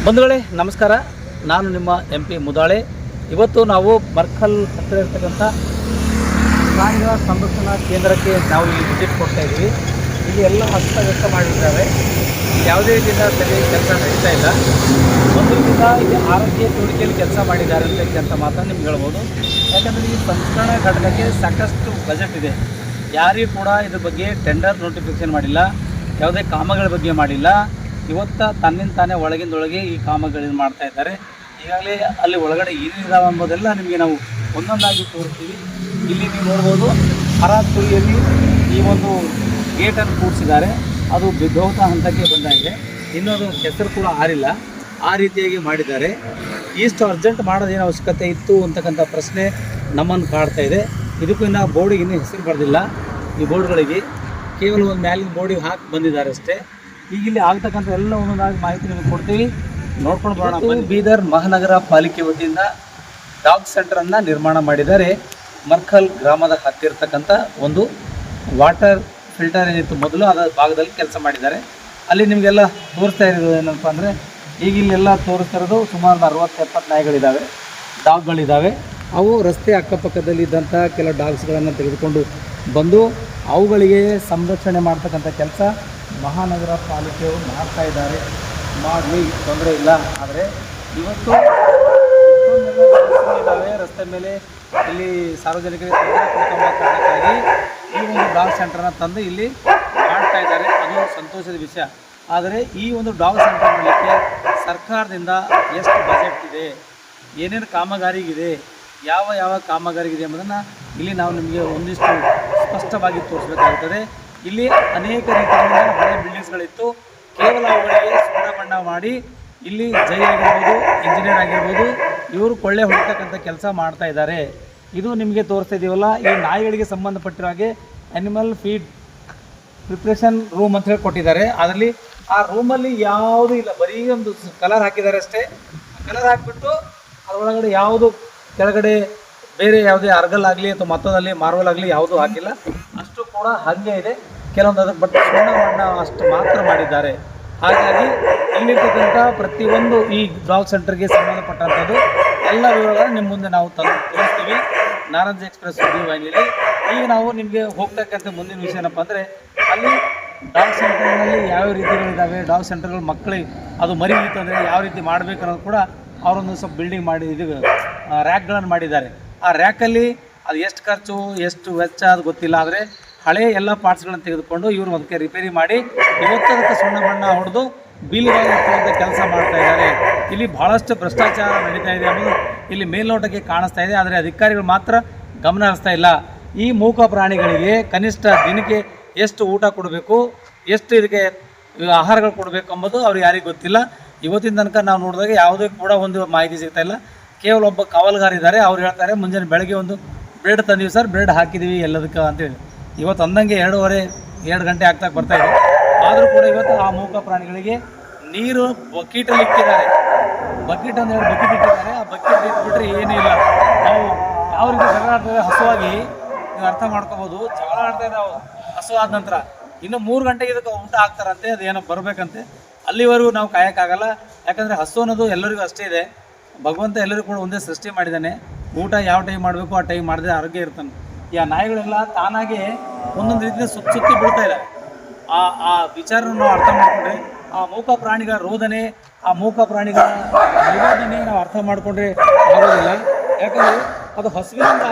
ಬಂಧುಗಳೇ ನಮಸ್ಕಾರ, ನಾನು ನಿಮ್ಮ MP ಮುದಾಳೆ. ಇವತ್ತು ನಾವು ಮರ್ಕಲ್ ಹತ್ತಿರ ಇರ್ತಕ್ಕಂಥ ಪ್ರಾಣಿಗಳ ಸಂರಕ್ಷಣಾ ಕೇಂದ್ರಕ್ಕೆ ನಾವು ಇಲ್ಲಿ ವಿಸಿಟ್ ಕೊಡ್ತಾ ಇದ್ದೀವಿ. ಇಲ್ಲಿ ಎಲ್ಲ ಹಸ್ತವ್ಯಸ್ತ ಮಾಡಿದ್ದಾರೆ, ಯಾವುದೇ ರೀತಿಯಿಂದ ಸರಿಯಾಗಿ ಕೆಲಸ ನಡೀತಾ ಇಲ್ಲ. ಒಂದರಿಂದ ಇಲ್ಲಿ ಆರೋಗ್ಯ ತೋರಿಕೆಯಲ್ಲಿ ಕೆಲಸ ಮಾಡಿದ್ದಾರೆ ಅಂತ ಮಾತ್ರ ನಿಮ್ಗೆ ಹೇಳ್ಬೋದು. ಯಾಕಂದರೆ ಈ ಸಂಸ್ಕರಣಾ ಘಟಕಕ್ಕೆ ಸಾಕಷ್ಟು ಬಜೆಟ್ ಇದೆ. ಯಾರಿಗೂ ಕೂಡ ಇದ್ರ ಬಗ್ಗೆ ಟೆಂಡರ್ ನೋಟಿಫಿಕೇಷನ್ ಮಾಡಿಲ್ಲ, ಯಾವುದೇ ಕಾಮಗಳ ಬಗ್ಗೆ ಮಾಡಿಲ್ಲ. ಇವತ್ತು ತನ್ನಿಂದ ತಾನೇ ಒಳಗಿಂದೊಳಗೆ ಈ ಕಾಮಗಳನ್ನು ಮಾಡ್ತಾ ಇದ್ದಾರೆ. ಈಗಾಗಲೇ ಅಲ್ಲಿ ಒಳಗಡೆ ಏನಿದಾವೆ ಎಂಬುದೆಲ್ಲ ನಿಮಗೆ ನಾವು ಒಂದೊಂದಾಗಿ ತೋರಿಸ್ತೀವಿ. ಇಲ್ಲಿ ನೀವು ನೋಡ್ಬೋದು, ಹರಾತುರಿಯಲ್ಲಿ ಈ ಒಂದು ಗೇಟನ್ನು ಕೂಡಿಸಿದ್ದಾರೆ. ಅದು ಬಿದ್ದೋತ ಹಂತಕ್ಕೆ ಬಂದಾಗಿದೆ. ಇನ್ನೊಂದು ಹೆಸರು ಕೂಡ ಆರಿಲ್ಲ, ಆ ರೀತಿಯಾಗಿ ಮಾಡಿದ್ದಾರೆ. ಇಷ್ಟು ಅರ್ಜೆಂಟ್ ಮಾಡೋದೇನು ಅವಶ್ಯಕತೆ ಇತ್ತು ಅಂತಕ್ಕಂಥ ಪ್ರಶ್ನೆ ನಮ್ಮನ್ನು ಕಾಡ್ತಾ ಇದೆ. ಇದಕ್ಕೂ ಇನ್ನು ಬೋರ್ಡಿಗೆ ಇನ್ನೂ ಹೆಸರು ಬರೆದಿಲ್ಲ. ಈ ಬೋರ್ಡ್ಗಳಿಗೆ ಕೇವಲ ಒಂದು ಮ್ಯಾಲಿನ ಬೋರ್ಡಿಗೆ ಹಾಕಿ ಬಂದಿದ್ದಾರೆ ಅಷ್ಟೇ. ಈಗ ಇಲ್ಲಿ ಆಗ್ತಕ್ಕಂಥ ಎಲ್ಲ ಒಂದೊಂದಾಗಿ ಮಾಹಿತಿ ನಿಮಗೆ ಕೊಡ್ತೀವಿ, ನೋಡ್ಕೊಂಡು ಬರೋಣ. ಬೀದರ್ ಮಹಾನಗರ ಪಾಲಿಕೆ ವತಿಯಿಂದ ಡಾಗ್ ಸೆಂಟರನ್ನು ನಿರ್ಮಾಣ ಮಾಡಿದ್ದಾರೆ. ಮರ್ಕಲ್ ಗ್ರಾಮದ ಹತ್ತಿರತಕ್ಕಂಥ ಒಂದು ವಾಟರ್ ಫಿಲ್ಟರ್ ಏನಿತ್ತು ಮೊದಲು, ಅದರ ಭಾಗದಲ್ಲಿ ಕೆಲಸ ಮಾಡಿದ್ದಾರೆ. ಅಲ್ಲಿ ನಿಮಗೆಲ್ಲ ತೋರಿಸ್ತಾ ಇರೋದು ಏನಪ್ಪ ಅಂದರೆ, ಈಗ ಇಲ್ಲೆಲ್ಲ ತೋರಿಸ್ತಾ ಇರೋದು ಸುಮಾರು 60-70 ನಾಯಿಗಳಿದ್ದಾವೆ, ಡಾಗ್ಗಳಿದ್ದಾವೆ. ಅವು ರಸ್ತೆ ಅಕ್ಕಪಕ್ಕದಲ್ಲಿ ಇದ್ದಂಥ ಕೆಲ ಡಾಗ್ಸ್ಗಳನ್ನು ತೆಗೆದುಕೊಂಡು ಬಂದು ಅವುಗಳಿಗೆ ಸಂರಕ್ಷಣೆ ಮಾಡ್ತಕ್ಕಂಥ ಕೆಲಸ ಮಹಾನಗರ ಪಾಲಿಕೆಯವರು ಮಾಡ್ತಾ ಇದ್ದಾರೆ. ಮಾಡಲಿ, ತೊಂದರೆ ಇಲ್ಲ. ಆದರೆ ಇವತ್ತು ಇದ್ದಾವೆ ರಸ್ತೆ ಮೇಲೆ, ಇಲ್ಲಿ ಸಾರ್ವಜನಿಕರಿಗೆ ತೊಂದರೆ ಕೊಡ್ತಕ್ಕಂಥ ಕಾರಣಕ್ಕಾಗಿ ಈ ಒಂದು ಡಾಗ್ ಸೆಂಟರ್ನ ತಂದು ಇಲ್ಲಿ ಮಾಡ್ತಾ ಇದ್ದಾರೆ. ಅದು ಸಂತೋಷದ ವಿಷಯ. ಆದರೆ ಈ ಒಂದು ಡಾಗ್ ಸೆಂಟರ್ ಮಾಡಲಿಕ್ಕೆ ಸರ್ಕಾರದಿಂದ ಎಷ್ಟು ಬಜೆಟ್ ಇದೆ, ಏನೇನು ಕಾಮಗಾರಿಗಿದೆ, ಯಾವ ಯಾವ ಕಾಮಗಾರಿಗಿದೆ ಎಂಬುದನ್ನು ಇಲ್ಲಿ ನಾವು ನಿಮಗೆ ಒಂದಿಷ್ಟು ಸ್ಪಷ್ಟವಾಗಿ ತೋರಿಸಬೇಕಾಗುತ್ತದೆ. ಇಲ್ಲಿ ಅನೇಕ ರೀತಿಯ ಹಳೆ ಬಿಲ್ಡಿಂಗ್ಸ್ಗಳಿತ್ತು. ಕೇವಲ ಅವುಗಳಿಗೆ ಸುಣ್ಣ ಬಣ್ಣ ಮಾಡಿ ಇಲ್ಲಿ ಜೈ ಆಗಿರ್ಬೋದು, ಇಂಜಿನಿಯರ್ ಆಗಿರ್ಬೋದು, ಇವರು ಕೊಳ್ಳೆ ಹೊಡಿತಕ್ಕಂಥ ಕೆಲಸ ಮಾಡ್ತಾ ಇದ್ದಾರೆ. ಇದು ನಿಮಗೆ ತೋರಿಸ್ತಾ ಇದ್ದೀವಲ್ಲ, ಈ ನಾಯಿಗಳಿಗೆ ಸಂಬಂಧಪಟ್ಟಿರೋ ಹಾಗೆ ಅನಿಮಲ್ ಫೀಡ್ ಪ್ರಿಪ್ರೇಷನ್ ರೂಮ್ ಅಂತ ಹೇಳಿ ಕೊಟ್ಟಿದ್ದಾರೆ. ಅದರಲ್ಲಿ ಆ ರೂಮಲ್ಲಿ ಯಾವುದೂ ಇಲ್ಲ, ಬರೀ ಒಂದು ಕಲರ್ ಹಾಕಿದ್ದಾರೆ ಅಷ್ಟೇ. ಕಲರ್ ಹಾಕಿಬಿಟ್ಟು ಅದರೊಳಗಡೆ ಯಾವುದು ಕೆಳಗಡೆ ಬೇರೆ ಯಾವುದೇ ಅರ್ಗಲ್ ಆಗಲಿ ಅಥವಾ ಮತ್ತೊಂದಲ್ಲಿ ಮಾರ್ವಲ್ ಆಗಲಿ ಯಾವುದೂ ಹಾಕಿಲ್ಲ. ಅಷ್ಟು ಕೂಡ ಹಾಗೆ ಇದೆ. ಕೆಲವೊಂದು ಅದಕ್ಕೆ ಬಟ್ ಸುಣ್ಣ ಬಣ್ಣ ಅಷ್ಟು ಮಾತ್ರ ಮಾಡಿದ್ದಾರೆ. ಹಾಗಾಗಿ ಇಲ್ಲಿರ್ತಕ್ಕಂಥ ಪ್ರತಿಯೊಂದು ಈ ಡಾಗ್ ಸೆಂಟರ್ಗೆ ಸಂಬಂಧಪಟ್ಟಂಥದ್ದು ಎಲ್ಲ ವಿವರಗಳನ್ನು ನಿಮ್ಮ ಮುಂದೆ ನಾವು ತೋರಿಸ್ತೀವಿ ನಾರಂಜ್ ಎಕ್ಸ್ಪ್ರೆಸ್ ಸುದ್ದಿ ವಾಹಿನಿಯಲ್ಲಿ. ಈಗ ನಾವು ನಿಮಗೆ ಹೋಗ್ತಕ್ಕಂಥ ಮುಂದಿನ ವಿಷಯ ಏನಪ್ಪ ಅಂದರೆ, ಅಲ್ಲಿ ಡಾಗ್ ಸೆಂಟರ್ನಲ್ಲಿ ಯಾವ ರೀತಿಗಳಿದ್ದಾವೆ, ಡಾಗ್ ಸೆಂಟರ್ಗಳು ಮಕ್ಕಳಿಗೆ ಅದು ಮರಿ ಇತ್ತು ಅಂದರೆ ಯಾವ ರೀತಿ ಮಾಡಬೇಕು ಅನ್ನೋದು ಕೂಡ ಅವರೊಂದು ಸ್ವಲ್ಪ ಬಿಲ್ಡಿಂಗ್ ಮಾಡಿ ಇದು ರ್ಯಾಕ್ಗಳನ್ನು ಮಾಡಿದ್ದಾರೆ. ಆ ರ್ಯಾಕಲ್ಲಿ ಅದು ಎಷ್ಟು ಖರ್ಚು ಎಷ್ಟು ವೆಚ್ಚ ಅದು ಗೊತ್ತಿಲ್ಲ. ಆದರೆ ಹಳೆಯ ಎಲ್ಲ ಪಾರ್ಟ್ಸ್ಗಳನ್ನು ತೆಗೆದುಕೊಂಡು ಇವರು ಅದಕ್ಕೆ ರಿಪೇರಿ ಮಾಡಿ ಇವತ್ತು ಅದಕ್ಕೆ ಸುಣ್ಣ ಬಣ್ಣ ಹೊಡೆದು ಬಿಲ್ಗಳನ್ನು ಕೆಲಸ ಮಾಡ್ತಾ ಇದ್ದಾರೆ. ಇಲ್ಲಿ ಭಾಳಷ್ಟು ಭ್ರಷ್ಟಾಚಾರ ನಡೀತಾ ಇದೆ ಅನ್ನೋದು ಇಲ್ಲಿ ಮೇಲ್ನೋಟಕ್ಕೆ ಕಾಣಿಸ್ತಾ ಇದೆ. ಆದರೆ ಅಧಿಕಾರಿಗಳು ಮಾತ್ರ ಗಮನ ಹರಿಸ್ತಾ ಇಲ್ಲ. ಈ ಮೂಕ ಪ್ರಾಣಿಗಳಿಗೆ ಕನಿಷ್ಠ ದಿನಕ್ಕೆ ಎಷ್ಟು ಊಟ ಕೊಡಬೇಕು, ಎಷ್ಟು ಇದಕ್ಕೆ ಆಹಾರಗಳು ಕೊಡಬೇಕು ಎಂಬುದು ಅವ್ರಿಗೆ ಯಾರಿಗೂ ಗೊತ್ತಿಲ್ಲ. ಇವತ್ತಿನ ತನಕ ನಾವು ನೋಡಿದಾಗ ಯಾವುದೇ ಕೂಡ ಒಂದು ಮಾಹಿತಿ ಸಿಗ್ತಾ ಇಲ್ಲ. ಕೇವಲ ಒಬ್ಬ ಕಾವಲುಗಾರ ಇದ್ದಾರೆ, ಅವ್ರು ಹೇಳ್ತಾರೆ ಮುಂಜಾನೆ ಬೆಳಗ್ಗೆ ಒಂದು ಬ್ರೆಡ್ ತಂದೀವಿ ಸರ್, ಬ್ರೆಡ್ ಹಾಕಿದ್ದೀವಿ ಎಲ್ಲದಕ್ಕೆ ಅಂತೇಳಿ. ಇವತ್ತು ಅಂದಂಗೆ 2 ಗಂಟೆ ಆಗ್ತಾ ಬರ್ತಾಯಿದೆ. ಆದರೂ ಕೂಡ ಇವತ್ತು ಆ ಮೂಕ ಪ್ರಾಣಿಗಳಿಗೆ ನೀರು ಬಕೀಟಲ್ಲಿ ಇಟ್ಟಿದ್ದಾರೆ. ಬಕೀಟ್ ಅಂತ ಹೇಳಿ ಬಕೆಟ್ ಇಟ್ಟಿದ್ದಾರೆ. ಆ ಬಕೆಟ್ ಇಟ್ಬಿಟ್ರೆ ಏನೂ ಇಲ್ಲ. ನಾವು ಯಾವ ರೀತಿ ಜಗಳ ಆಡ್ತೇವೆ ಹಸುವಾಗಿ, ನೀವು ಅರ್ಥ ಮಾಡ್ಕೋಬೋದು. ಜಗಳ ಆಡ್ತಾ ಇದ್ದಾವೆ ಹಸು ಆದ ನಂತರ ಇನ್ನು 3 ಗಂಟೆಗೆ ಇದಕ್ಕೆ ಊಟ ಹಾಕ್ತಾರಂತೆ, ಅದೇನೋ ಬರಬೇಕಂತೆ. ಅಲ್ಲಿವರೆಗೂ ನಾವು ಕಾಯೋಕ್ಕಾಗಲ್ಲ. ಯಾಕಂದರೆ ಹಸು ಅನ್ನೋದು ಎಲ್ಲರಿಗೂ ಅಷ್ಟೇ ಇದೆ. ಭಗವಂತ ಎಲ್ಲರಿಗೂ ಕೂಡ ಒಂದೇ ಸೃಷ್ಟಿ ಮಾಡಿದ್ದಾನೆ. ಊಟ ಯಾವ ಟೈಮ್ ಮಾಡಬೇಕು ಆ ಟೈಮ್ ಮಾಡಿದ್ರೆ ಆರೋಗ್ಯ ಇರ್ತಾನೆ. ಈ ನಾಯಿಗಳೆಲ್ಲ ತಾನಾಗೆ ಒಂದೊಂದು ರೀತಿಯ ಸುತ್ತಿ ಬೀಳ್ತಾ ಇದ್ದಾವೆ. ಆ ವಿಚಾರವನ್ನು ನಾವು ಅರ್ಥ ಮಾಡಿಕೊಂಡ್ರೆ, ಆ ಮೂಕ ಪ್ರಾಣಿಗಳ ರೋದನೆ, ಆ ಮೂಕ ಪ್ರಾಣಿಗಳ ನಿರೋಧನೆ ನಾವು ಅರ್ಥ ಮಾಡಿಕೊಂಡ್ರೆ ಆಗೋದಿಲ್ಲ. ಯಾಕಂದರೆ ಅದು ಹಸುವಿನಿಂದ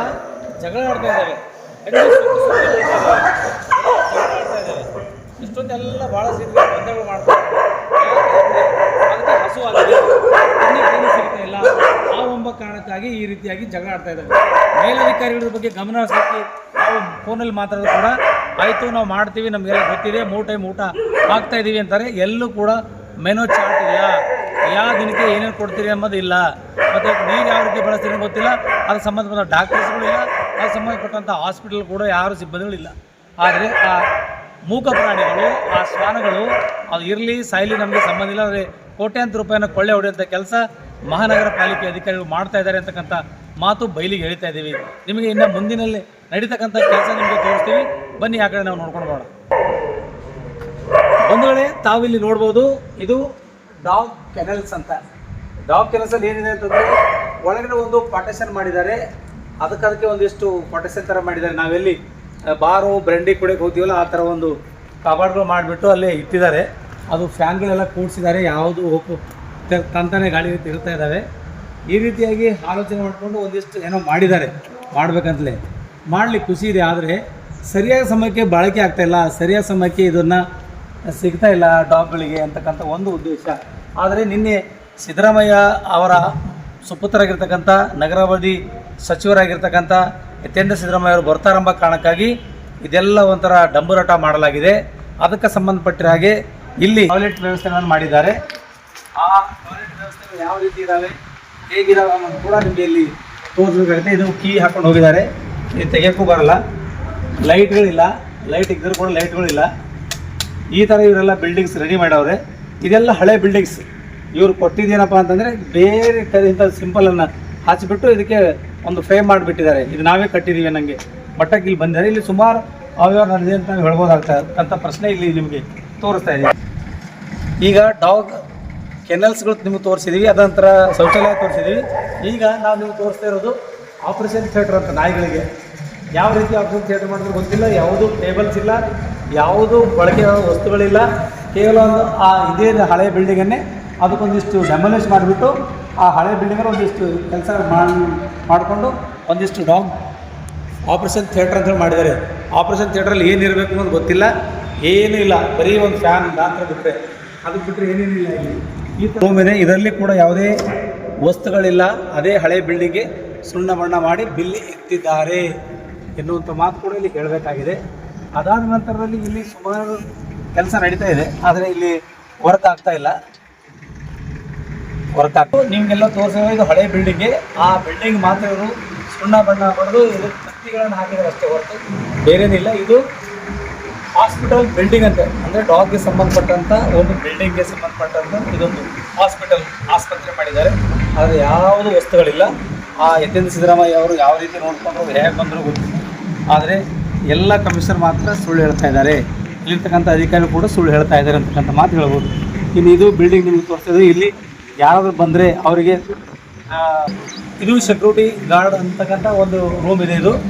ಜಗಳ ಆಡ್ತಾ ಇದ್ದಾವೆ, ಇಷ್ಟೊಂದೆಲ್ಲ ಭಾಳ ಸಿಗುತ್ತೆ ಬಂಧಗಳು ಮಾಡ್ತಾರೆ. ಅದಕ್ಕೆ ಹಸು ಆಗಿದೆ, ಇನ್ನೇನು ಸಿಗ್ತಾ ಇಲ್ಲ. ಆ ಒಂಬ ಕಾರಣಕ್ಕಾಗಿ ಈ ರೀತಿಯಾಗಿ ಜಗಳ ಆಡ್ತಾ ಇದ್ದಾವೆ. ಮೇಲಧಿಕಾರಿಗಳ ಬಗ್ಗೆ ಗಮನ ಹರಿಸಲಿಕ್ಕೆ ನಾವು ಫೋನಲ್ಲಿ ಮಾತಾಡೋದು ಕೂಡ ಆಯಿತು, ನಾವು ಮಾಡ್ತೀವಿ, ನಮಗೆಲ್ಲ ಗೊತ್ತಿದೆ, 3 ಟೈಮ್ ಊಟ ಹಾಕ್ತಾ ಇದ್ದೀವಿ ಅಂತಾರೆ. ಎಲ್ಲೂ ಕೂಡ ಮೆನು ಚಾರ್ಟ್ ಇದೆಯಾ, ಯಾವ ದಿನಕ್ಕೆ ಏನೇನು ಕೊಡ್ತೀರಿ ಅನ್ನೋದು ಇಲ್ಲ. ಮತ್ತು ನೀರು ಯಾವ ರೀತಿ ಬಳಸ್ತೀರಿ ಗೊತ್ತಿಲ್ಲ. ಅದಕ್ಕೆ ಸಂಬಂಧಪಟ್ಟ ಡಾಕ್ಟರ್ಸ್ಗಳಿಲ್ಲ, ಅದಕ್ಕೆ ಸಂಬಂಧಪಟ್ಟಂಥ ಹಾಸ್ಪಿಟಲ್ ಕೂಡ ಯಾರು ಸಿಬ್ಬಂದಿಗಳಿಲ್ಲ. ಆದರೆ ಆ ಮೂಕ ಪ್ರಾಣಿಗಳು, ಆ ಶ್ವಾನಗಳು ಅದು ಇರಲಿ ಸಾಯಲಿ ನಮಗೆ ಸಂಬಂಧ ಇಲ್ಲ. ಆದರೆ ಕೋಟ್ಯಾಂತರ ರೂಪಾಯಿನ ಕೊಳ್ಳೆ ಹೊಡೆಯುವಂಥ ಕೆಲಸ ಮಹಾನಗರ ಪಾಲಿಕೆ ಅಧಿಕಾರಿಗಳು ಮಾಡ್ತಾ ಇದ್ದಾರೆ ಅಂತಕ್ಕಂಥ ಮಾತು ಬಯಲಿಗೆ ಹೇಳ್ತಾ ಇದ್ದೀವಿ. ನಿಮಗೆ ಇನ್ನು ಮುಂದಿನಲ್ಲಿ ನಡೀತಕ್ಕಂಥ ಕೆಲಸ ನಿಮಗೆ ತೋರಿಸ್ತೀವಿ, ಬನ್ನಿ ಆ ಕಡೆ ನಾವು ನೋಡ್ಕೊಂಡು ಬರೋಣ. ಬಂಧುಗಳೇ, ತಾವಿಲ್ಲಿ ನೋಡ್ಬೋದು, ಇದು ಡಾಗ್ ಕೆನಲ್ಸ್ ಅಂತ. ಡಾಗ್ ಕೆನಲ್ಸಲ್ಲಿ ಏನಿದೆ ಅಂತಂದರೆ ಒಳಗಡೆ ಒಂದು ಪಾರ್ಟಿಷನ್ ಮಾಡಿದ್ದಾರೆ. ಅದಕ್ಕೆ ಒಂದಿಷ್ಟು ಪಾರ್ಟಿಷನ್ ಥರ ಮಾಡಿದ್ದಾರೆ. ನಾವೆಲ್ಲಿ ಬಾರು ಬ್ರೆಂಡಿ ಕುಡಿಯೋಕೆ ಹೋಗ್ತೀವಲ್ಲ ಆ ಥರ ಒಂದು ಕಬಾರ್ಡ್ಗಳು ಮಾಡಿಬಿಟ್ಟು ಅಲ್ಲೇ ಇಟ್ಟಿದ್ದಾರೆ. ಅದು ಫ್ಯಾನ್ಗಳೆಲ್ಲ ಕೂಡಿಸಿದ್ದಾರೆ. ಯಾವುದು ಹೋಗು ತಂತಾನೆ ಗಾಳಿ ತಿರುಗ್ತಾ ಇದ್ದಾವೆ. ಈ ರೀತಿಯಾಗಿ ಆಲೋಚನೆ ಮಾಡಿಕೊಂಡು ಒಂದಿಷ್ಟು ಏನೋ ಮಾಡಿದ್ದಾರೆ, ಮಾಡಬೇಕಂತಲೇ ಮಾಡಲಿಕ್ಕೆ ಖುಷಿ ಇದೆ. ಆದರೆ ಸರಿಯಾದ ಸಮಯಕ್ಕೆ ಬಳಕೆ ಆಗ್ತಾಯಿಲ್ಲ, ಸರಿಯಾದ ಸಮಯಕ್ಕೆ ಇದನ್ನು ಸಿಗ್ತಾ ಇಲ್ಲ ಡಾಗ್ಗಳಿಗೆ ಅಂತಕ್ಕಂಥ ಒಂದು ಉದ್ದೇಶ. ಆದರೆ ನಿನ್ನೆ ಸಿದ್ದರಾಮಯ್ಯ ಅವರ ಸುಪುತ್ರರಾಗಿರ್ತಕ್ಕಂಥ ನಗರಾಭಿವೃದ್ಧಿ ಸಚಿವರಾಗಿರ್ತಕ್ಕಂಥ ಯತೀಂದ್ರ ಸಿದ್ದರಾಮಯ್ಯ ಅವರು ಬರ್ತಾರೆಂಬ ಕಾರಣಕ್ಕಾಗಿ ಇದೆಲ್ಲ ಒಂಥರ ಡಂಬರಾಟ ಮಾಡಲಾಗಿದೆ. ಅದಕ್ಕೆ ಸಂಬಂಧಪಟ್ಟ ಹಾಗೆ ಇಲ್ಲಿ ಟಾಯ್ಲೆಟ್ ವ್ಯವಸ್ಥೆಗಳನ್ನು ಮಾಡಿದ್ದಾರೆ. ಆ ಟಾಯ್ಲೆಟ್ ವ್ಯವಸ್ಥೆಗಳು ಯಾವ ರೀತಿ ಇದ್ದಾವೆ, ಹೇಗಿದ್ದಾವೆ ಅನ್ನೋದು ಕೂಡ ನಿಮಗೆ ಇಲ್ಲಿ ತೋರಿಸಬೇಕಾಗುತ್ತೆ. ಇದು ಕೀ ಹಾಕೊಂಡು ಹೋಗಿದ್ದಾರೆ, ಇದು ತೆಗೆಯೋಕ್ಕೂ ಬರಲ್ಲ. ಲೈಟ್ಗಳಿಲ್ಲ, ಲೈಟ್ ಇದ್ದರೂ ಕೂಡ ಲೈಟ್ಗಳಿಲ್ಲ. ಈ ಥರ ಇವರೆಲ್ಲ ಬಿಲ್ಡಿಂಗ್ಸ್ ರೆಡಿ ಮಾಡವ್ರೆ. ಇದೆಲ್ಲ ಹಳೆ ಬಿಲ್ಡಿಂಗ್ಸ್. ಇವರು ಕೊಟ್ಟಿದ್ದೇನಪ್ಪ ಅಂತಂದರೆ ಬೇರೆ ಇಂಥ ಸಿಂಪಲನ್ನು ಹಚ್ಚಿಬಿಟ್ಟು ಇದಕ್ಕೆ ಒಂದು ಫ್ರೇಮ್ ಮಾಡಿಬಿಟ್ಟಿದ್ದಾರೆ. ಇದು ನಾವೇ ಕಟ್ಟಿದ್ದೀವಿ ನನಗೆ ಮಟ್ಟಕ್ಕೆ ಇಲ್ಲಿ ಬಂದಿದ್ದಾರೆ. ಇಲ್ಲಿ ಸುಮಾರು ಅವ್ಯವಹಾರ ನಡೆದಿದೆ ಅಂತ ನಾವು ಹೇಳ್ಬೋದಾಗ್ತಕ್ಕಂಥ ಪ್ರಶ್ನೆ ಇಲ್ಲಿ ನಿಮಗೆ ತೋರಿಸ್ತಾ ಇದ್ದೀವಿ. ಈಗ ಡಾಗ್ ಕೆನಲ್ಸ್ಗಳು ನಿಮಗೆ ತೋರಿಸಿದ್ದೀವಿ, ಅದೊಂಥರ ಶೌಚಾಲಯ ತೋರಿಸಿದ್ದೀವಿ. ಈಗ ನಾವು ನಿಮ್ಗೆ ತೋರಿಸ್ತಾ ಇರೋದು ಆಪ್ರೇಷನ್ ಥಿಯೇಟ್ರ್ ಅಂತ ನಾಯಿಗಳಿಗೆ. ಯಾವ ರೀತಿ ಆಪ್ರೇಷನ್ ಥಿಯೇಟ್ರ್ ಮಾಡಿದ್ರೆ ಗೊತ್ತಿಲ್ಲ. ಯಾವುದು ಟೇಬಲ್ಸ್ ಇಲ್ಲ, ಯಾವುದು ಬಳಕೆಯ ವಸ್ತುಗಳಿಲ್ಲ. ಕೇವಲ ಒಂದು ಇದೇ ಹಳೆ ಬಿಲ್ಡಿಂಗನ್ನೇ ಅದಕ್ಕೊಂದಿಷ್ಟು ಡೆಮೊಲಿಷ್ ಮಾಡಿಬಿಟ್ಟು ಆ ಹಳೆ ಬಿಲ್ಡಿಂಗಲ್ಲಿ ಒಂದಿಷ್ಟು ಕೆಲಸ ಮಾಡಿಕೊಂಡು ಒಂದಿಷ್ಟು ಡಾಗ್ ಆಪ್ರೇಷನ್ ಥಿಯೇಟ್ರ್ ಅಂತೇಳಿ ಮಾಡಿದ್ದಾರೆ. ಆಪ್ರೇಷನ್ ಥಿಯೇಟ್ರಲ್ಲಿ ಏನಿರಬೇಕು ಅನ್ನೋದು ಗೊತ್ತಿಲ್ಲ, ಏನೂ ಇಲ್ಲ. ಬರೀ ಒಂದು ಫ್ಯಾನ್ ಗಾತ್ರ ಬಿಟ್ಟರೆ, ಅದಕ್ಕೆ ಬಿಟ್ಟರೆ ಏನೇನಿಲ್ಲ. ಇಲ್ಲಿ ಈ ಥರ ರೂಮ್ ಇದೆ. ಇದರಲ್ಲಿ ಕೂಡ ಯಾವುದೇ ವಸ್ತುಗಳಿಲ್ಲ. ಅದೇ ಹಳೆ ಬಿಲ್ಡಿಂಗ್ಗೆ ಸುಣ್ಣ ಬಣ್ಣ ಮಾಡಿ ಬಿಲ್ಲಿ ಎತ್ತಿದ್ದಾರೆ ಎನ್ನುವಂಥ ಮಾತು ಕೂಡ ಇಲ್ಲಿ ಹೇಳಬೇಕಾಗಿದೆ. ಅದಾದ ನಂತರದಲ್ಲಿ ಇಲ್ಲಿ ಸುಮಾರು ಕೆಲಸ ನಡೀತಾ ಇದೆ, ಆದರೆ ಇಲ್ಲಿ ವರ್ಕ್ ಆಗ್ತಾ ಇಲ್ಲ. ವರ್ಕ್ ಆಗ್ತದೆ ನಿಮಗೆಲ್ಲ ತೋರಿಸೋ ಇದು ಹಳೆ ಬಿಲ್ಡಿಂಗ್ಗೆ. ಆ ಬಿಲ್ಡಿಂಗ್ ಮಾತ್ರ ಇವರು ಸುಣ್ಣ ಬಣ್ಣ ಬರೆದು ಇದು ತತ್ತಿಗಳನ್ನು ಹಾಕಿದ್ದಾರೆ ಅಷ್ಟೇ ಹೊರತು ಬೇರೇನಿಲ್ಲ. ಇದು ಹಾಸ್ಪಿಟಲ್ ಬಿಲ್ಡಿಂಗ್ ಅಂತೆ, ಅಂದರೆ ಡಾಗ್ಗೆ ಸಂಬಂಧಪಟ್ಟಂಥ ಒಂದು ಬಿಲ್ಡಿಂಗ್ಗೆ ಸಂಬಂಧಪಟ್ಟಂಥ ಇದೊಂದು ಆಸ್ಪತ್ರೆ ಮಾಡಿದ್ದಾರೆ. ಆದರೆ ಯಾವುದು ವಸ್ತುಗಳಿಲ್ಲ. ಆ ಯತೀಂದ್ರ ಸಿದ್ದರಾಮಯ್ಯ ಅವರು ಯಾವ ರೀತಿ ನೋಡ್ಕೊಂಡ್ರು ಹೇಗೆ ಬಂದರೂ ಗೊತ್ತಿಲ್ಲ. ಆದರೆ ಎಲ್ಲ ಕಮಿಷನರ್ ಮಾತ್ರ ಸುಳ್ಳು ಹೇಳ್ತಾ ಇದ್ದಾರೆ. ಇಲ್ಲಿರ್ತಕ್ಕಂಥ ಅಧಿಕಾರಿಗಳು ಕೂಡ ಸುಳ್ಳು ಹೇಳ್ತಾ ಇದ್ದಾರೆ ಅಂತಕ್ಕಂಥ ಮಾತು ಹೇಳ್ಬೋದು. ಇನ್ನು ಇದು ಬಿಲ್ಡಿಂಗ್ ನಿಮಗೆ ತೋರಿಸ್ತಿದೆ. ಇಲ್ಲಿ ಯಾರಾದರೂ ಬಂದರೆ ಅವರಿಗೆ ಇದು ಸೆಕ್ಯೂರಿಟಿ ಗಾರ್ಡ್ ಅಂತಕ್ಕಂಥ ಒಂದು ರೂಮ್ ಇದೆ.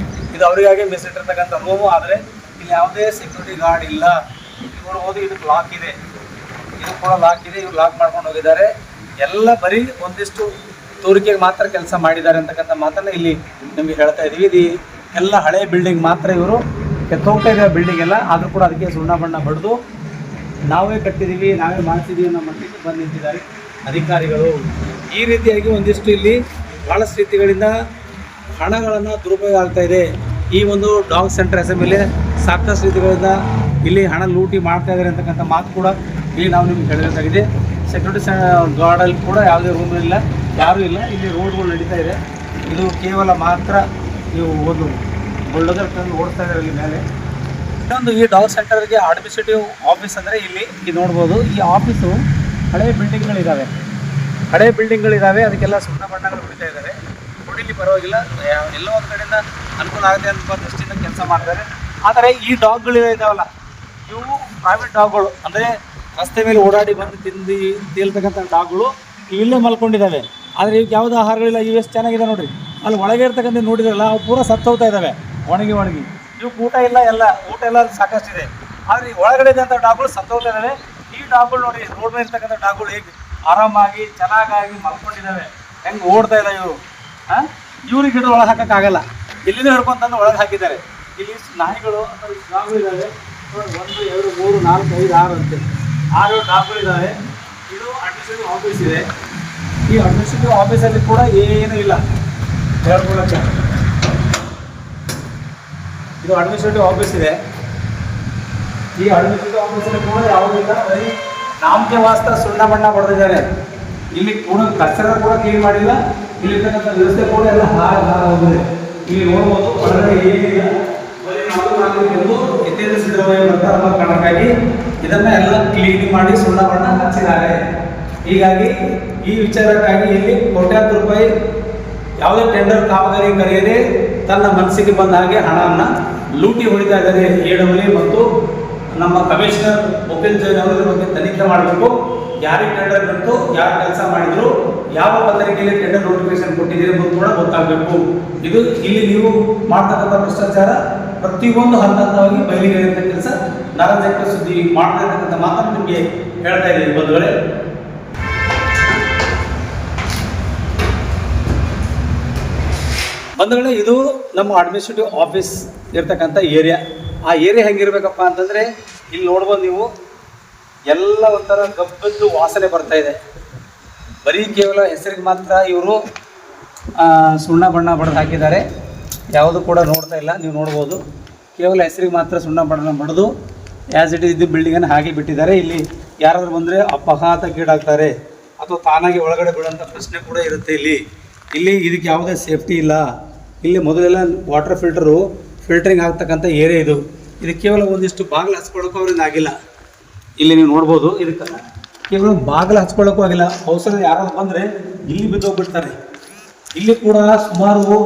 ಇದು ಅವರಿಗಾಗೆ ಮೀಸಲಿಟ್ಟಿರ್ತಕ್ಕಂಥ ರೂಮು. ಆದರೆ ಇಲ್ಲಿ ಯಾವುದೇ ಸೆಕ್ಯೂರಿಟಿ ಗಾರ್ಡ್ ಇಲ್ಲ. ನೋಡ್ಬೋದು ಇದಕ್ಕೆ ಲಾಕ್ ಇದೆ, ಇದು ಕೂಡ ಲಾಕ್ ಇದೆ. ಇವ್ರು ಲಾಕ್ ಮಾಡ್ಕೊಂಡು ಹೋಗಿದ್ದಾರೆ. ಎಲ್ಲ ಬರೀ ಒಂದಿಷ್ಟು ತೋರಿಕೆಗೆ ಮಾತ್ರ ಕೆಲಸ ಮಾಡಿದ್ದಾರೆ ಅಂತಕ್ಕಂಥ ಮಾತನ್ನು ಇಲ್ಲಿ ನಿಮಗೆ ಹೇಳ್ತಾ ಇದ್ದೀವಿ. ಇದು ಎಲ್ಲ ಹಳೆ ಬಿಲ್ಡಿಂಗ್ ಮಾತ್ರ. ಇವರು ಕೆತ್ತೋಗ್ತಾ ಇದ್ದಾರೆ ಬಿಲ್ಡಿಂಗ್ ಎಲ್ಲ. ಆದರೂ ಕೂಡ ಅದಕ್ಕೆ ಸುಣ್ಣ ಬಣ್ಣ ಬಡ್ದು ನಾವೇ ಕಟ್ಟಿದ್ದೀವಿ, ನಾವೇ ಮಾಡಿಸಿದ್ದೀವಿ ಅನ್ನೋ ಮಟ್ಟಿಗೆ ಬಂದು ನಿಂತಿದ್ದಾರೆ ಅಧಿಕಾರಿಗಳು. ಈ ರೀತಿಯಾಗಿ ಒಂದಿಷ್ಟು ಇಲ್ಲಿ ಭಾಳಷ್ಟು ರೀತಿಗಳಿಂದ ಹಣಗಳನ್ನು ದುರುಪಯೋಗ ಆಗ್ತಾಯಿದೆ. ಈ ಒಂದು ಡಾಗ್ ಸೆಂಟರ್ ಹೆಸರ ಮೇಲೆ ಸಾಕಷ್ಟು ರೀತಿಗಳಿಂದ ಇಲ್ಲಿ ಹಣ ಲೂಟಿ ಮಾಡ್ತಾ ಇದ್ದಾರೆ ಅಂತಕ್ಕಂಥ ಮಾತು ಕೂಡ ಇಲ್ಲಿ ನಾವು ನಿಮ್ಗೆ ಹೇಳಬೇಕಾಗಿದೆ. ಸೆಕ್ಯೂರಿಟಿ ಗಾರ್ಡಲ್ಲಿ ಕೂಡ ಯಾವುದೇ ರೂಮ್ ಇಲ್ಲ, ಯಾರೂ ಇಲ್ಲ. ಇಲ್ಲಿ ರೋಡ್ಗಳು ನಡೀತಾ ಇದೆ. ಇದು ಕೇವಲ ಮಾತ್ರ ನೀವು ಒಂದು ಬುಲ್ಡೋಸರ್ ತಂದು ಓಡಿಸ್ತಾ ಇದ್ದಾರೆ ಇಲ್ಲಿ ಮೇಲೆ. ಇನ್ನೊಂದು ಈ ಡಾಗ್ ಸೆಂಟರ್ಗೆ ಅಡ್ಮಿನಿಸ್ಟ್ರೇಟಿವ್ ಆಫೀಸ್ ಅಂದರೆ ಇಲ್ಲಿ ನೋಡ್ಬೋದು. ಈ ಆಫೀಸು ಹಳೆಯ ಬಿಲ್ಡಿಂಗ್ಗಳಿದ್ದಾವೆ, ಅದಕ್ಕೆಲ್ಲ ಸುಣ್ಣ ಬಣ್ಣಗಳು ಹೊಡಿತಾ ಇದ್ದಾರೆ. ಹೊಡಿಲಿ ಪರವಾಗಿಲ್ಲ, ಎಲ್ಲೋ ಒಂದು ಕಡೆಯಿಂದ ಅನುಕೂಲ ಆಗುತ್ತೆ ಅಂತ ದೃಷ್ಟಿಯಿಂದ ಕೆಲಸ ಮಾಡ್ತಾರೆ. ಆದರೆ ಈ ಡಾಗ್ಗಳು ಇದ್ದಾವಲ್ಲ, ಇವು ಪ್ರೈವೇಟ್ ಡಾಗ್ಗಳು, ಅಂದರೆ ರಸ್ತೆ ಮೇಲೆ ಓಡಾಡಿ ಬಂದು ತೇಲ್ತಕ್ಕಂಥ ಡಾಗ್ಗಳು ಇಲ್ಲೇ ಮಲ್ಕೊಂಡಿದ್ದಾವೆ. ಆದರೆ ಇವಕ್ಕೆ ಯಾವುದೇ ಆಹಾರಗಳಿಲ್ಲ. ಇವು ಎಷ್ಟು ಚೆನ್ನಾಗಿದೆ ನೋಡಿರಿ. ಅಲ್ಲಿ ಒಳಗೆ ಇರ್ತಕ್ಕಂಥ ನೋಡಿದ್ರಲ್ಲ, ಅವು ಪೂರ ಸತ್ತೋಗ್ತಾ ಇದ್ದಾವೆ, ಒಣಗಿ. ಇವಕ್ಕೆ ಊಟ ಇಲ್ಲ, ಊಟ ಎಲ್ಲ ಸಾಕಷ್ಟಿದೆ. ಆದರೆ ಈ ಒಳಗಡೆ ಇದ್ದಂಥ ಡಾಗ್ಗಳು ಸತ್ತೋಗ್ತಾ ಇದ್ದಾವೆ. ಈ ಡಾಗ್ಗಳು ನೋಡಿ, ರೋಡ್ ಮೇಲೆ ಇರ್ತಕ್ಕಂಥ ಡಾಗ್ಗಳು ಹೇಗೆ ಆರಾಮಾಗಿ ಚೆನ್ನಾಗಿ ಮಲ್ಕೊಂಡಿದ್ದಾವೆ, ಹೆಂಗೆ ಓಡ್ತಾ ಇದ್ದಾವೆ ಇವರು. ಇವ್ರಿಗೆ ಹಿಡಿದು ಒಳಗೆ ಹಾಕೋಕ್ಕಾಗಲ್ಲ, ಇಲ್ಲಿಂದ ಹಿಡ್ಕೊಂತಂದು ಒಳಗೆ ಹಾಕಿದ್ದಾರೆ. ಇಲ್ಲಿ ನಾಯಿಗಳು ಅಥವಾ ಡಾಗ್ಗಳು ಇದ್ದಾವೆ. 1 2 3 4 5 6 ಅಂತೆ 6 ಡಾಗ್ಗಳು ಇದ್ದಾವೆ. ಇದು ಅಡ್ಮಿನಿಸ್ಟ್ರೇಟಿವ್ ಆಫೀಸ್ ಇದೆ. ಈ ಅಡ್ಮಿನಿಸ್ಟ್ರೇಟಿವ್ ಆಫೀಸಲ್ಲಿ ಕೂಡ ಏನೂ ಇಲ್ಲ ಹೇಳ್ಕೊಳ್ಳೋಕ್ಕೆ. ಇದು ಅಡ್ಮಿನಿಸ್ಟ್ರೇಟಿವ್ ಆಫೀಸ್ ಇದೆ. ಈ ಅಡ್ಮಿನಿಸ್ಟ್ರೇಟಿವ್ ಆಫೀಸಲ್ಲಿ ಕೂಡ ಯಾವುದೂ ಇಲ್ಲ, ಬರೀ ನಾಮಕೆ ವಾಸ್ತ ಸುಣ್ಣ ಬಣ್ಣ ಬಡ್ದಿದ್ದಾರೆ. ಇಲ್ಲಿ ಕೂಡ ಕಚರ ಕೂಡ ಕ್ಲೀನ್ ಮಾಡಿಲ್ಲ. ಇಲ್ಲಿರ್ತಕ್ಕಂಥ ವ್ಯವಸ್ಥೆ ಕೂಡ ಎಲ್ಲ ಹೋಗಿದೆ. ಇಲ್ಲಿ ನೋಡ್ಬೋದು ಒಳಗಡೆ ಏನಿಲ್ಲ, ಬರೀ ಯತೀಂದ್ರ ಸಿದ್ದರಾಮಯ್ಯ ಬರ್ತಾರ ಕಾರಣಕ್ಕಾಗಿ ಇದನ್ನ ಎಲ್ಲ ಕ್ಲೀನ್ ಮಾಡಿ ಸುಣ್ಣ ಬಣ್ಣ ಹಚ್ಚಿದ್ದಾರೆ. ಹೀಗಾಗಿ ಈ ವಿಚಾರಕ್ಕಾಗಿ ಇಲ್ಲಿ ಕೋಟ್ಯಾಂತರ ರೂಪಾಯಿ ಯಾವುದೇ ಟೆಂಡರ್ ಕಾಮಗಾರಿ ಕರೆಯದೆ ತನ್ನ ಮನಸ್ಸಿಗೆ ಬಂದ ಹಾಗೆ ಹಣವನ್ನು ಲೂಟಿ ಹೊಡಿತಾ ಇದ್ದಾರೆ. AWE ಮತ್ತು ನಮ್ಮ ಕಮಿಷನರ್ ಮುಕುಲ್ ಜೈನ್ ಅವರ ಬಗ್ಗೆ ತನಿಖೆ ಮಾಡಬೇಕು. ಯಾರಿಗೆ ಟೆಂಡರ್ ಬಂತು, ಯಾರು ಕೆಲಸ ಮಾಡಿದ್ರು, ಯಾವ ಪತ್ರಿಕೆಯಲ್ಲಿ ಟೆಂಡರ್ ನೋಟಿಫಿಕೇಶನ್ ಕೊಟ್ಟಿದ್ದೀರಿ ಅನ್ನೋದು ಕೂಡ ಗೊತ್ತಾಗಬೇಕು. ಇದು ಇಲ್ಲಿ ನೀವು ಮಾಡ್ತಕ್ಕಂಥ ಭ್ರಷ್ಟಾಚಾರ ಪ್ರತಿಯೊಂದು ಹಂತವಾಗಿ ಬಯಲಿಗೆ ಇರುವಂಥ ಕೆಲಸ ನರಜಕ್ಕೆ ಸುದ್ದಿ ಮಾಡ್ತಿರ್ತಕ್ಕಂಥ ಮಾತನ್ನು ನಿಮಗೆ ಹೇಳ್ತಾ ಇದ್ದೀವಿ ಬಂಧುಗಳೇ. ಬಂಧುಗಳೇ, ಇದು ನಮ್ಮ ಅಡ್ಮಿನಿಸ್ಟ್ರೇಟಿವ್ ಆಫೀಸ್ ಇರ್ತಕ್ಕಂಥ ಏರಿಯಾ. ಆ ಏರಿಯಾ ಹೆಂಗಿರ್ಬೇಕಪ್ಪ ಅಂತಂದರೆ ಇಲ್ಲಿ ನೋಡ್ಬೋದು ನೀವು, ಎಲ್ಲ ಒಂಥರ ಗಬ್ಬದ್ದು ವಾಸನೆ ಬರ್ತಾ ಇದೆ. ಬರೀ ಕೇವಲ ಹೆಸರಿಗೆ ಮಾತ್ರ ಇವರು ಸುಣ್ಣ ಬಣ್ಣ ಬಡ್ದು ಹಾಕಿದ್ದಾರೆ, ಯಾವುದು ಕೂಡ ನೋಡ್ತಾ ಇಲ್ಲ. ನೀವು ನೋಡ್ಬೋದು, ಕೇವಲ ಹೆಸರಿಗೆ ಮಾತ್ರ ಸುಣ್ಣ ಬಣ್ಣ ಬಡ್ದು ಆ್ಯಸ್ ಇಟ್ ಇಸ್ ಬಿಲ್ಡಿಂಗನ್ನು ಹಾಗೆ ಬಿಟ್ಟಿದ್ದಾರೆ. ಇಲ್ಲಿ ಯಾರಾದರೂ ಬಂದರೆ ಅಪಘಾತಕ್ಕೀಡಾಗ್ತಾರೆ ಅಥವಾ ತಾನಾಗಿ ಒಳಗಡೆ ಬೀಳುವಂಥ ಪ್ರಶ್ನೆ ಕೂಡ ಇರುತ್ತೆ. ಇಲ್ಲಿ ಇದಕ್ಕೆ ಯಾವುದೇ ಸೇಫ್ಟಿ ಇಲ್ಲ. ಇಲ್ಲಿ ಮೊದಲೆಲ್ಲ ವಾಟರ್ ಫಿಲ್ಟರಿಂಗ್ ಆಗ್ತಕ್ಕಂಥ ಏರಿಯಾ ಇದು. ಕೇವಲ ಒಂದಿಷ್ಟು ಬಾಗಿಲು ಹಚ್ಕೊಳ್ಳೋಕ್ಕೂ ಅವರಿಂದ ಆಗಿಲ್ಲ. ಇಲ್ಲಿ ನೀವು ನೋಡ್ಬೋದು, ಇದಕ್ಕೆ ಕೇವಲ ಬಾಗಿಲು ಹಚ್ಕೊಳ್ಳೋಕ್ಕೂ ಆಗಿಲ್ಲ. ಅವಸರ ಯಾರಾದ್ರು ಬಂದರೆ ಇಲ್ಲಿ ಬಿದ್ದೋಗ್ಬಿಡ್ತಾರೆ. ಇಲ್ಲಿ ಕೂಡ ಸುಮಾರು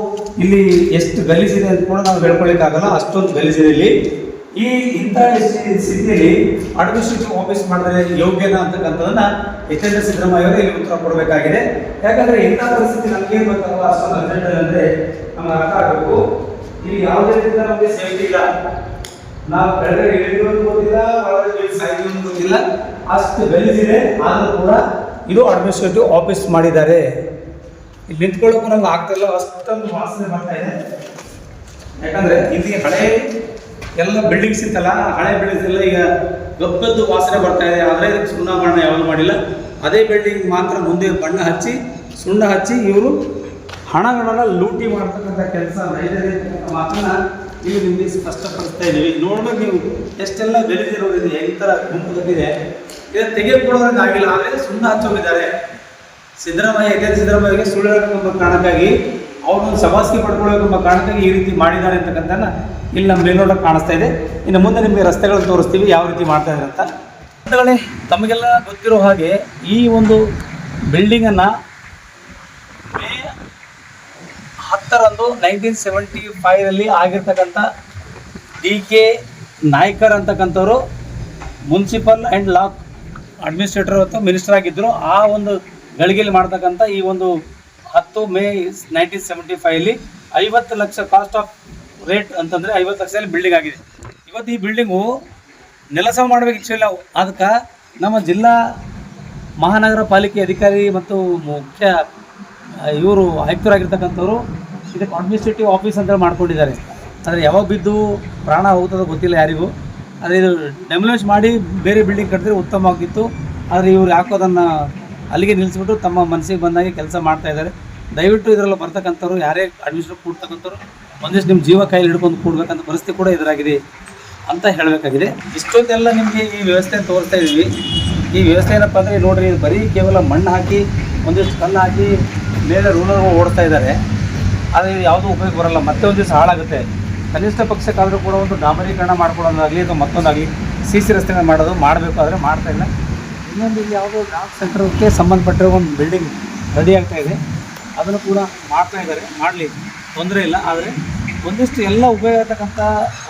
ಇಲ್ಲಿ ಎಷ್ಟು ಗಲೀಜಿದೆ ಅಂತ ಕೂಡ ನಾವು ಹೇಳ್ಕೊಳ್ಳಿಕ್ಕಾಗಲ್ಲ, ಅಷ್ಟೊಂದು ಗಲೀಜಿದೆ ಈ ಇಂಥ ಸ್ಥಿತಿಯಲ್ಲಿ ಅಡ್ಮಿನಿಸ್ಟ್ರೇಟಿವ್ ಆಫೀಸ್ ಮಾಡಿದ್ರೆ ಯೋಗ್ಯನ ಅಂತಕ್ಕಂಥದ್ದನ್ನ ಎಚ್.ಡಿ. ಸಿದ್ದರಾಮಯ್ಯ ಅವರು ಇಲ್ಲಿ ಉತ್ತರ ಕೊಡಬೇಕಾಗಿದೆ. ಯಾಕಂದ್ರೆ ಇಂಥ ಪರಿಸ್ಥಿತಿ ನಮಗೆ ಗೊತ್ತಲ್ಲ, ಅಷ್ಟೊಂದು ಅರ್ಜೆಂಟ್ ಅಂದರೆ ನಮ್ಗೆ ಅರ್ಥ ಆಗಬೇಕು. ಇಲ್ಲಿ ಯಾವುದೇ ರೀತಿಯಿಂದ ನಮಗೆ ಸೇಫ್ಟಿ ಇಲ್ಲ. ನಾವು ಕೆಳಗಡೆ ಇಳಿಯೋದು ಗೊತ್ತಿಲ್ಲ, ಒಳಗಡೆ ಸಾಯ್ದು ಗೊತ್ತಿಲ್ಲ, ಅಷ್ಟು ಗಲೀಜಿದೆ. ಆದರೂ ಕೂಡ ಇದು ಅಡ್ಮಿನಿಸ್ಟ್ರೇಟಿವ್ ಆಫೀಸ್ ಮಾಡಿದ್ದಾರೆ. ಇಲ್ಲಿ ನಿಂತ್ಕೊಳ್ಳೋಕೆ ನಮ್ಗೆ ಆಗ್ತಿಲ್ಲ, ಅಷ್ಟೊಂದು ವಾಸನೆ ಬರ್ತಾ ಇದೆ. ಯಾಕಂದ್ರೆ ಇಲ್ಲಿ ಹಳೆ ಎಲ್ಲ ಬಿಲ್ಡಿಂಗ್ಸ್ ಇತ್ತಲ್ಲ, ಹಳೆ ಬಿಲ್ಡಿಂಗ್ಸ್ ಎಲ್ಲ ಈಗ ಗಬ್ಬದ್ದು ವಾಸನೆ ಬರ್ತಾ ಇದೆ. ಆದರೆ ಇದಕ್ಕೆ ಸುಣ್ಣ ಬಣ್ಣ ಯಾವುದು ಮಾಡಿಲ್ಲ. ಅದೇ ಬಿಲ್ಡಿಂಗ್ ಮಾತ್ರ ಮುಂದೆ ಬಣ್ಣ ಹಚ್ಚಿ ಸುಣ್ಣ ಹಚ್ಚಿ ಇವರು ಹಣಗಳನ್ನು ಲೂಟಿ ಮಾಡ್ತಕ್ಕಂಥ ಕೆಲಸ ನೈಜತೆ ಮಾತನ್ನ ಇಲ್ಲಿ ನಿಮಗೆ ಸ್ಪಷ್ಟಪಡಿಸ್ತಾ ಇದ್ದೀವಿ. ನೋಡ್ಬೇಕು ನೀವು, ಎಷ್ಟೆಲ್ಲ ಗಲೀಜಿರೋದಿದೆ, ಈ ಥರ ಗುಂಪು ಗಟ್ಟಿದೆ. ಇದನ್ನು ತೆಗೆದುಕೊಳ್ಳೋದಕ್ಕೆ ಆಗಿಲ್ಲ, ಆದರೆ ಸುಣ್ಣ ಹಚ್ಚೋಗಿದ್ದಾರೆ. ಸಿದ್ದರಾಮಯ್ಯಗೆ ಸುಳ್ಳು ಹೇಳಬೇಕೆಂಬ ಕಾರಣಕ್ಕಾಗಿ ಅವ್ರನ್ನೊಂದು ಸಭಾಸ್ಗೆ ಪಡ್ಕೊಳ್ಬೇಕೆಂಬ ಕಾರಣಕ್ಕಾಗಿ ಈ ರೀತಿ ಮಾಡಿದ್ದಾರೆ ಅಂತಕ್ಕಂಥ ಇಲ್ಲಿ ನಮ್ಮ ಮೇಲ್ನೋಟಕ್ಕೆ ಕಾಣಿಸ್ತಾ ಇದೆ. ಇನ್ನು ಮುಂದೆ ನಿಮಗೆ ರಸ್ತೆಗಳನ್ನು ತೋರಿಸ್ತೀವಿ ಯಾವ ರೀತಿ ಮಾಡ್ತಾ ಇದ್ದಾರೆ ಅಂತ. ಬಂಧುಗಳೇ, ತಮಗೆಲ್ಲ ಗೊತ್ತಿರೋ ಹಾಗೆ ಈ ಒಂದು ಬಿಲ್ಡಿಂಗನ್ನು ಮೇ 10ರಂದು 1975ರಲ್ಲಿ ಆಗಿರ್ತಕ್ಕಂಥ ಡಿ.ಕೆ. ನಾಯ್ಕರ್ ಅಂತಕ್ಕಂಥವ್ರು ಮುನ್ಸಿಪಲ್ ಆ್ಯಂಡ್ ಲಾ ಅಡ್ಮಿನಿಸ್ಟ್ರೇಟರ್ ಅಥವಾ ಮಿನಿಸ್ಟರ್ ಆಗಿದ್ದರು. ಆ ಒಂದು ಗಳಿಗೆಯಲ್ಲಿ ಮಾಡ್ತಕ್ಕಂಥ ಈ ಒಂದು 10 ಮೇ 1975ರಲ್ಲಿ 50 ಲಕ್ಷ ಕಾಸ್ಟ್ ಆಫ್ ರೇಟ್ ಅಂತಂದರೆ 50 ಲಕ್ಷದಲ್ಲಿ ಬಿಲ್ಡಿಂಗ್ ಆಗಿದೆ. ಇವತ್ತು ಈ ಬಿಲ್ಡಿಂಗು ನೆಲಸಮ ಮಾಡಬೇಕು ಆ್ಯಕ್ಚುಲಿ ನಾವು. ಅದಕ್ಕೆ ನಮ್ಮ ಜಿಲ್ಲಾ ಮಹಾನಗರ ಪಾಲಿಕೆ ಅಧಿಕಾರಿ ಮತ್ತು ಮುಖ್ಯ ಇವರು ಆಯುಕ್ತರಾಗಿರ್ತಕ್ಕಂಥವ್ರು ಇದಕ್ಕೆ ಅಡ್ಮಿನಿಸ್ಟ್ರೇಟಿವ್ ಆಫೀಸ್ ಅಂತ ಮಾಡ್ಕೊಂಡಿದ್ದಾರೆ. ಆದರೆ ಯಾವಾಗ ಬಿದ್ದು ಪ್ರಾಣ ಹೋಗ್ತದೋ ಗೊತ್ತಿಲ್ಲ ಯಾರಿಗೂ. ಆದರೆ ಇದು ಡೆಮೊಲಿಷ್ ಮಾಡಿ ಬೇರೆ ಬಿಲ್ಡಿಂಗ್ ಕಟ್ಟಿದ್ರೆ ಉತ್ತಮವಾಗಿತ್ತು. ಆದರೆ ಇವರು ಯಾಕೋ ಅದನ್ನು ಅಲ್ಲಿಗೆ ನಿಲ್ಲಿಸ್ಬಿಟ್ಟು ತಮ್ಮ ಮನಸ್ಸಿಗೆ ಬಂದಾಗೆ ಕೆಲಸ ಮಾಡ್ತಾ ಇದ್ದಾರೆ. ದಯವಿಟ್ಟು ಇದರಲ್ಲಿ ಬರ್ತಕ್ಕಂಥವ್ರು ಯಾರೇ ಅಡ್ಮಿನಿಸ್ಟ್ರೇಟ್ ಕೂಡ್ತಕ್ಕಂಥವ್ರು ಒಂದಿಷ್ಟು ನಿಮ್ಮ ಜೀವ ಕೈಯಲ್ಲಿ ಹಿಡ್ಕೊಂಡು ಕೂಡಬೇಕಂತ ಪರಿಸ್ಥಿತಿ ಕೂಡ ಎದುರಾಗಿದೆ ಅಂತ ಹೇಳಬೇಕಾಗಿದೆ. ಇಷ್ಟೊಂದೆಲ್ಲ ನಿಮಗೆ ಈ ವ್ಯವಸ್ಥೆಯನ್ನು ತೋರಿಸ್ತಾ ಇದ್ದೀವಿ. ಈ ವ್ಯವಸ್ಥೆ ಏನಪ್ಪ ಅಂದರೆ ನೋಡಿರಿ, ಬರೀ ಕೇವಲ ಮಣ್ಣು ಹಾಕಿ ಒಂದಿಷ್ಟು ಕಲ್ಲು ಹಾಕಿ ಮೇಲೆ ರೂಲರ್ ಓಡಿಸ್ತಾ ಇದ್ದಾರೆ. ಆದರೆ ಯಾವುದೂ ಉಪಯೋಗ ಬರೋಲ್ಲ, ಮತ್ತೆ ಒಂದು ದಿವಸ ಹಾಳಾಗುತ್ತೆ. ಕನಿಷ್ಠ ಪಕ್ಷಕ್ಕಾದರೂ ಕೂಡ ಒಂದು ಡಾಮರೀಕರಣ ಮಾಡ್ಕೊಳ್ಳೋದಾಗಲಿ ಅಥವಾ ಮತ್ತೊಂದಾಗಲಿ ಸಿ ರಸ್ತೆಗಳನ್ನ ಮಾಡೋದು ಮಾಡಬೇಕು, ಆದರೆ ಮಾಡ್ತಾ ಇಲ್ಲ. ಇನ್ನೊಂದು ಇಲ್ಲಿ ಯಾವುದೋ ಡಾಕ್ ಸೆಂಟರ್ಗೆ ಸಂಬಂಧಪಟ್ಟಿರೋ ಒಂದು ಬಿಲ್ಡಿಂಗ್ ರೆಡಿ ಆಗ್ತಾ ಇದೆ, ಅದನ್ನು ಕೂಡ ಮಾಡ್ತಾ ಇದ್ದಾರೆ. ಮಾಡಲಿ, ತೊಂದರೆ ಇಲ್ಲ. ಆದರೆ ಒಂದಿಷ್ಟು ಎಲ್ಲ ಉಪಯೋಗ ಇರತಕ್ಕಂಥ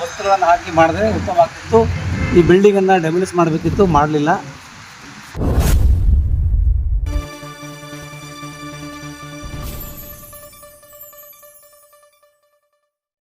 ವಸ್ತುಗಳನ್ನು ಹಾಕಿ ಮಾಡಿದ್ರೆ ಉತ್ತಮ ಆಗ್ತಿತ್ತು. ಈ ಬಿಲ್ಡಿಂಗನ್ನು ಡೆಮೊಲಿಷ್ ಮಾಡಬೇಕಿತ್ತು, ಮಾಡಲಿಲ್ಲ.